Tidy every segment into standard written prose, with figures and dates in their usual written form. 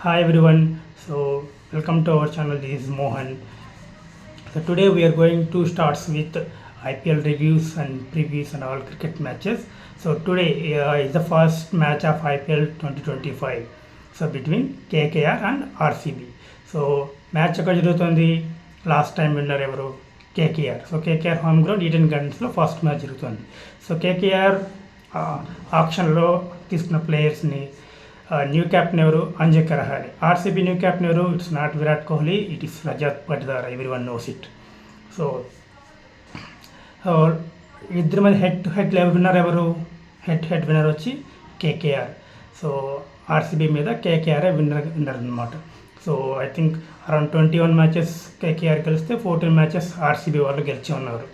Hi everyone, so welcome to our channel. This is Mohan. So today we are going to start with IPL reviews and previews and all cricket matches. So today is the first match of IPL 2025. So between KKR and RCB. So match ఎక్కడ జరుగుతుంది, last time winner ఎవరు, KKR. So KKR home ground Eden గార్డెన్స్లో first match జరుగుతుంది. So KKR ఆప్షన్లో తీసుకున్న ప్లేయర్స్ని new captain ఎవరు, అంజక్య రహానే. ఆర్సీబీ న్యూ క్యాప్టెన్ ఎవరు, it's not Virat Kohli, it is Rajat Patidar, everyone knows it. So ఇద్దరి మధ్య హెడ్ టు హెడ్ విన్నర్ ఎవరు, హెడ్ విన్నర్ వచ్చి కేకేఆర్. సో ఆర్సీబీ మీద కేకేఆర్ విన్నర్ అనమాట. So I think around 21 matches KKR గెలిస్తే 14 మ్యాచెస్ ఆర్సీబీ వాళ్ళు గెలిచి ఉన్నారు.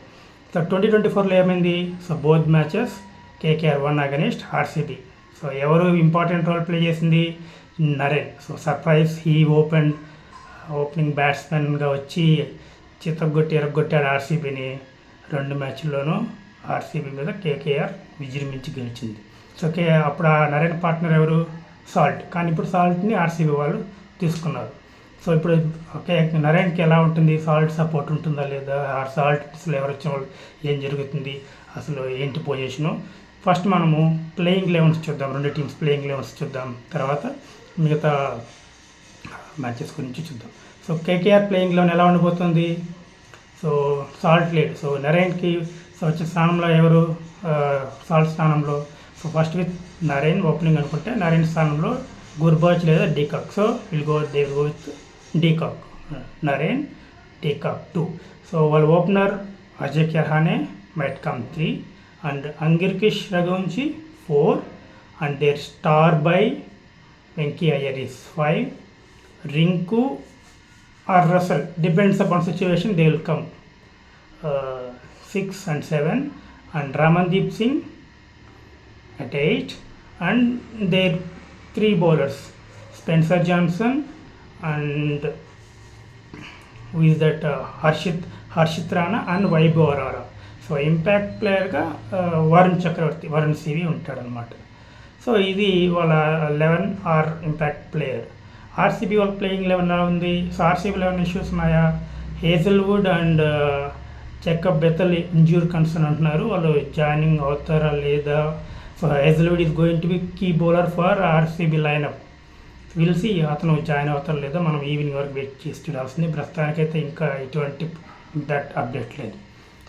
సో 2024లో ఏమైంది, so both matches KKR won against RCB. So ఎవరు ఇంపార్టెంట్ రోల్ ప్లే చేసింది, Narine. So surprise he opening బ్యాట్స్మెన్గా వచ్చి ఎరగొట్టాడు ఆర్సీబీని. 2 మ్యాచ్ల్లోనూ ఆర్సీబీ మీద కేకేఆర్ విజృంభించి గెలిచింది. సో అప్పుడు ఆ నరేన్ పార్ట్నర్ ఎవరు, సాల్ట్. కానీ ఇప్పుడు సాల్ట్ని ఆర్సీబీ వాళ్ళు తీసుకున్నారు. సో ఇప్పుడు నరేన్కి ఎలా ఉంటుంది, సాల్ట్ సపోర్ట్ ఉంటుందా లేదా, ఆ సాల్ట్ అసలు ఎవరు వచ్చిన వాళ్ళు, ఏం జరుగుతుంది, అసలు ఏంటి పొజిషను. ఫస్ట్ మనము ప్లేయింగ్ 11 చూద్దాం, 2 టీమ్స్ ప్లేయింగ్ 11 చూద్దాం, తర్వాత మిగతా మ్యాచెస్ గురించి చూద్దాం. సో కేకేఆర్ ప్లేయింగ్ 11 ఎలా ఉండిపోతుంది, సో సాల్ట్ లేడు. సో నరేన్కి సో వచ్చే స్థానంలో ఎవరు, సాల్ట్ స్థానంలో. So first with Narine opening అనుకుంటే, నరేన్ స్థానంలో గుర్బాజ్ లేదా de Kock. So go with de Kock, Narine, de Kock 2. So వాళ్ళ opener Ajinkya Rahane might come 3 and Angirkish Raghuvanshi 4 and their star by Venki Iyer is 5. Rinku or Russell, depends upon situation, they will come 6 and 7 and Ramandeep Singh at 8 and their 3 bowlers Spencer Johnson and who is that Harshit Rana and Vaibhav Arora. So impact ప్లేయర్గా Varun C ఉంటాడనమాట. So ఇది వాళ్ళ 11 or impact player. RCB వాళ్ళ playing 11 ఎలా ఉంది. So RCB 11 issues ఉన్నాయా, Hazlewood and Jacob Bethell injure concern అంటున్నారు, వాళ్ళు జాయినింగ్ అవుతారా లేదా. So Hazlewood is going to be key bowler for RCB lineup. Will see అతను జాయిన్ అవుతారు లేదా, మనం ఈవినింగ్ వరకు వెయిట్ చేసి చూడాల్సింది. ప్రస్తుతానికైతే ఇంకా ఎటువంటి ఇంపాక్ట్ అప్డేట్ లేదు.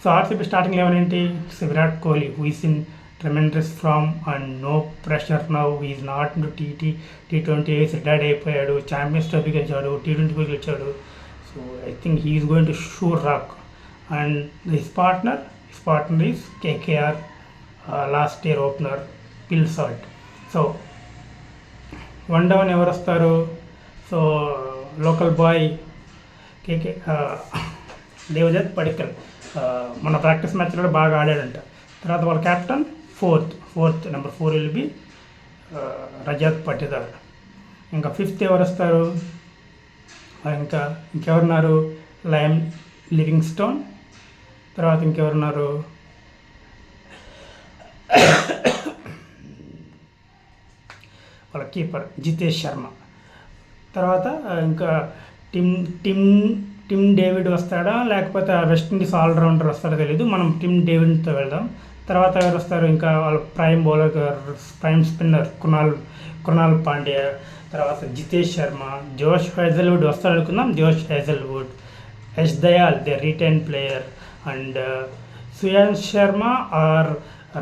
సో ఆర్సీబీ స్టార్టింగ్ 11 ఏంటి, Virat Kohli who is in tremendous form and no pressure now, is not in T20 retired అయిపోయాడు, ఛాంపియన్స్ ట్రోఫీ గెలిచాడు, T20 గెలిచాడు. So I think he is going to sure rock. And his partner is KKR last year opener Phil Salt. So 1 down ఎవరు వస్తారు, so local boy Devdutt Padikkal మన practice మ్యాచ్లో కూడా బాగా ఆడాడంట. తర్వాత వాళ్ళ captain number 4 will be Rajat Patidar. ఇంకా 5th ఎవరు వస్తారు, ఇంకెవరున్నారు, లైమ్ లివింగ్స్టోన్. తర్వాత ఇంకెవరున్నారు, వాళ్ళ కీపర్ జితేష్ శర్మ. తర్వాత ఇంకా టిమ్ డేవిడ్ వస్తాడా లేకపోతే వెస్టిండీస్ ఆల్రౌండర్ వస్తాడో తెలీదు, మనం టిమ్ డేవిడ్తో వెళ్దాం. తర్వాత ఎవరు వస్తారు, ఇంకా వాళ్ళ prime bowler prime spinner Krunal Pandya, తర్వాత జితేష్ శర్మ, జోష్ హేజల్వుడ్ వస్తాడు అనుకుందాం, Josh Hazlewood, Yash Dayal they retain player and Suyash Sharma or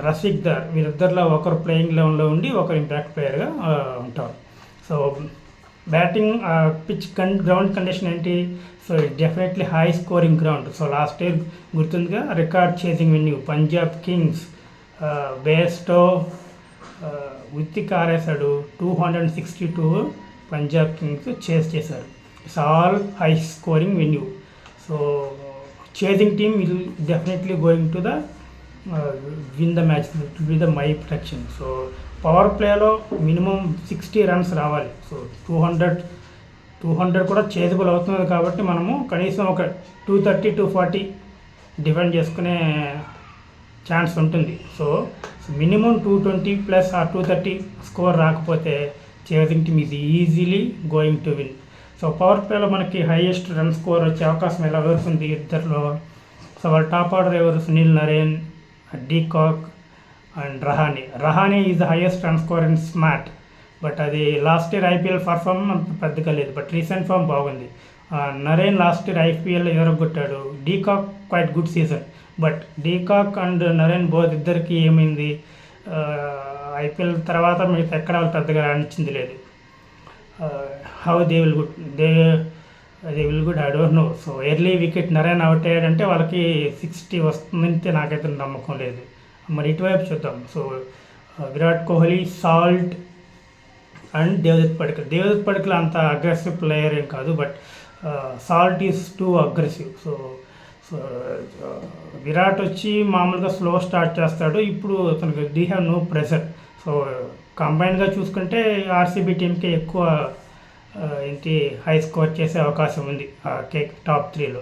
Rasikh Dar. వీరిద్దరిలో ఒకరు ప్లేయింగ్ 11లో ఉండి ఒకరు ఇంపాక్ట్ ప్లేయర్గా ఉంటారు. So batting pitch ground condition ఏంటి, so definitely high scoring ground. So last year గుర్తుందిగా, record chasing venue Punjab Kings Bairstow ఉత్తికారేశాడు 262 పంజాబ్ కింగ్స్ చేస్ చేశారు. It's all high scoring venue. So chasing team will definitely going to the win the match with the my protection. So power ప్లేలో minimum 60 runs రావాలి. So 200 కూడా chasable అవుతున్నది కాబట్టి మనము కనీసం ఒక 230-240 డిఫెండ్ చేసుకునే ఛాన్స్ ఉంటుంది. సో మినిమం 220+ ఆ 230 స్కోర్ రాకపోతే chasing team is easily going to win. So power ప్లేలో మనకి హైయెస్ట్ రన్ స్కోర్ వచ్చే అవకాశం ఎలా వస్తుంది ఇద్దరిలో. సో వాళ్ళ టాప్ ఆర్డర్ ఎవరు? Sunil Narine, de Kock and Rahane is the highest run score in smart. But అది లాస్ట్ ఇయర్ ఐపీఎల్ పర్ఫార్మ్ అంత పెద్దగా లేదు, బట్ రీసెంట్ ఫామ్ బాగుంది. నరేన్ లాస్ట్ ఇయర్ ఐపీఎల్ ఎరగొట్టాడు. De Kock quite good season, but de Kock and Narine both ఇద్దరికి ఏమైంది, IPL తర్వాత మిగతా ఎక్కడ వాళ్ళు పెద్దగా రాణించింది లేదు. How they will good I don't know. So early wicket Narine out అయ్యాడంటే వాళ్ళకి 60 వస్తుందంటే నాకైతే నమ్మకం లేదు. మరి ఇటువైపు చూద్దాం. So Virat Kohli, Salt and Devdutt Padikkal అంత అగ్రెసివ్ ప్లేయర్ ఏం కాదు, but Salt is too aggressive. So Virat వచ్చి మామూలుగా స్లో స్టార్ట్ చేస్తాడు. ఇప్పుడు అతనికి they have no pressure. So కంబైన్గా చూసుకుంటే ఆర్సీబీ టీంకి ఎక్కువ హై స్కోర్ చేసే అవకాశం ఉంది టాప్ 3లో.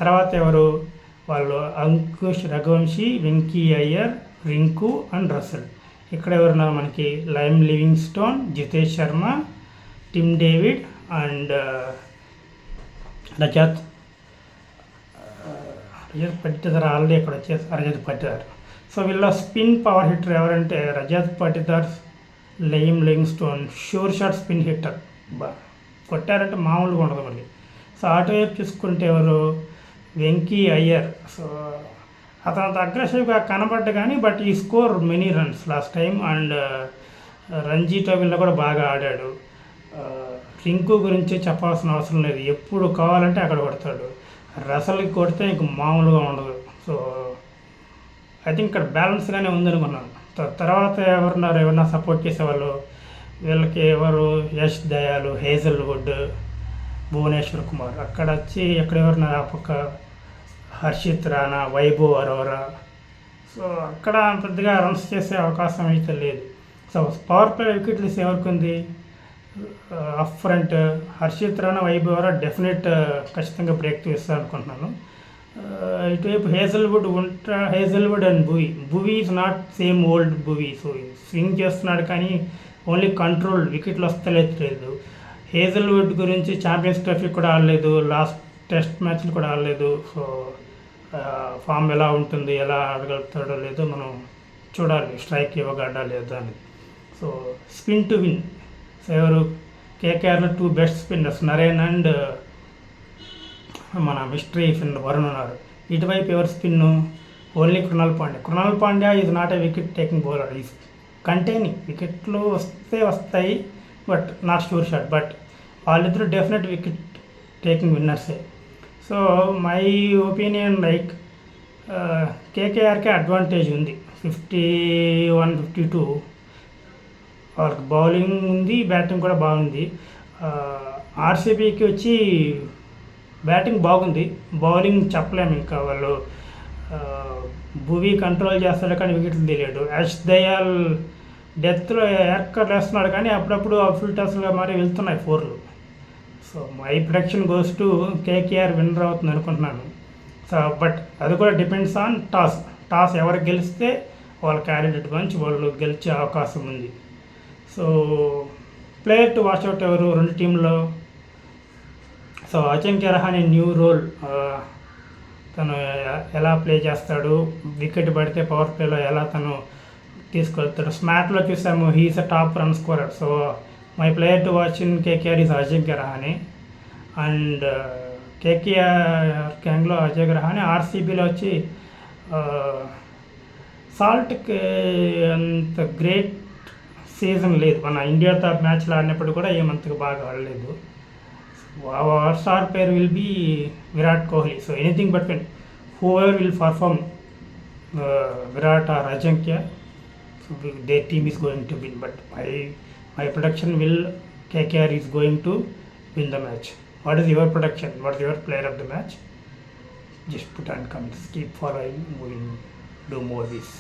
తర్వాత ఎవరు వాళ్ళు? Ankush Raghuvanshi, Venky Iyer, Rinku and Russell. ఇక్కడ ఎవరున్నారు మనకి? Liam Livingstone, Jitesh Sharma, Tim David and Rajat Patidar. Already ఇక్కడ వచ్చేసి రజత్ పటిదార్. సో వీళ్ళ స్పిన్ పవర్ హిట్టర్ ఎవరంటే Rajat Patidar, Liam Livingstone sure shot spin hitter. కొట్టారంటే మామూలుగా ఉండదు మళ్ళీ. సో అటువైపు చూసుకుంటే ఎవరు? వెంకీ అయ్యర్. సో అతను అంత అగ్రెసివ్గా కనబడ్డ కానీ బట్ ఈ score many runs last time and Ranji ట్రోఫీలో కూడా బాగా ఆడాడు. రింకు గురించి చెప్పాల్సిన అవసరం లేదు, ఎప్పుడు కావాలంటే అక్కడ కొడతాడు. రసల్కి కొడితే ఇంక మామూలుగా ఉండదు. సో ఐ థింక్ ఇక్కడ బ్యాలెన్స్గానే ఉందనుకున్నాను. తర్వాత ఎవరున్నారు ఎవరన్నా సపోర్ట్ చేసేవాళ్ళు? వీళ్ళకి ఎవరు? యష్ దయాలు, హేజల్వుడ్, భువనేశ్వర్ కుమార్. అక్కడ వచ్చి ఎక్కడ ఎవరున్నారు? ఆ పక్క హర్షిత్ రాణా, వైభవ్ అరోరా. సో అక్కడ పెద్దగా రన్స్ చేసే అవకాశం అయితే లేదు. సో పవర్ ప్లే వికెట్లు ఎవరికి ఉంది? Up front Harshit Rana, Vaibhav Arora definite ఖచ్చితంగా బ్రేక్ తీస్తారు అనుకుంటున్నాను. ఇటువైపు Hazlewood and Bhuvi is not same old Bhuvi. So swing చేస్తున్నాడు కానీ ఓన్లీ కంట్రోల్, వికెట్లు వస్తలేదు. హేజల్వుడ్ గురించి ఛాంపియన్స్ ట్రోఫీ కూడా ఆడలేదు, లాస్ట్ టెస్ట్ మ్యాచ్లు కూడా ఆడలేదు. సో ఫామ్ ఎలా ఉంటుంది, ఎలా ఆడగలుగుతాడో లేదో మనం చూడాలి, స్ట్రైక్ ఇవ్వగలడా లేదా అని. So spin to win. So ఎవరు? కేకేఆర్లో 2 బెస్ట్ స్పిన్నర్స్ నరేన్ అండ్ మన మిస్టరీ స్పిన్నర్ వరుణ్ ఉన్నారు. ఇటువైపు ఎవరు స్పిన్ను? Only Krunal Pandya is not a wicket taking bowler. Is containing, వికెట్లు వస్తాయి but not sure shot. But వాళ్ళిద్దరూ డెఫినెట్ వికెట్ టేకింగ్ విన్నర్సే. సో మై ఒపీనియన్ లైక్ కేకేఆర్కే అడ్వాంటేజ్ ఉంది, 51-52. వాళ్ళకి బౌలింగ్ ఉంది, బ్యాటింగ్ కూడా బాగుంది. ఆర్సీబీకి వచ్చి బ్యాటింగ్ బాగుంది, బౌలింగ్ చెప్పలేము. ఇంకా వాళ్ళు భువీ కంట్రోల్ చేస్తాడు కానీ వికెట్లు తెలియడు. యష్ దయాల్ డెత్లో ఎక్కర్ వేస్తున్నాడు కానీ అప్పుడప్పుడు ఫుల్ టస్లుగా మరి వెళ్తున్నాయి 4లు. So my production goes to KKR winner అవుతుంది అనుకుంటున్నాను. సో బట్ అది కూడా డిపెండ్స్ ఆన్ టాస్ ఎవరు గెలిస్తే వాళ్ళ క్యాండిడేట్ గురించి వాళ్ళు గెలిచే అవకాశం ఉంది. So player to watch out ఎవరు 2 టీంలో? So Ajinkya Rahane new role, తను ఎలా ప్లే చేస్తాడు, వికెట్ పడితే పవర్ ప్లేలో ఎలా తను తీసుకెళ్తాడు. స్మార్ట్లో చూసాము, he is a top run scorer. So my player to watch in KKR is Ajinkya Rahane. And KKR గ్యాంగ్లో అజింక్య రహానే. ఆర్సీబీలో వచ్చి సాల్ట్కి అంత గ్రేట్ సీజన్ లేదు, మన ఇండియాతో మ్యాచ్లో ఆడినప్పుడు కూడా ఏమంతగా బాగా ఆడలేదు. Our star player will be Virat Kohli. So anything but when whoever will perform, Virat or Ajinkya, so their team is going to win. But my prediction will KKR is going to win the match. What is your prediction? What is your player of the match? Just put on comments. Keep following. We will do more of this.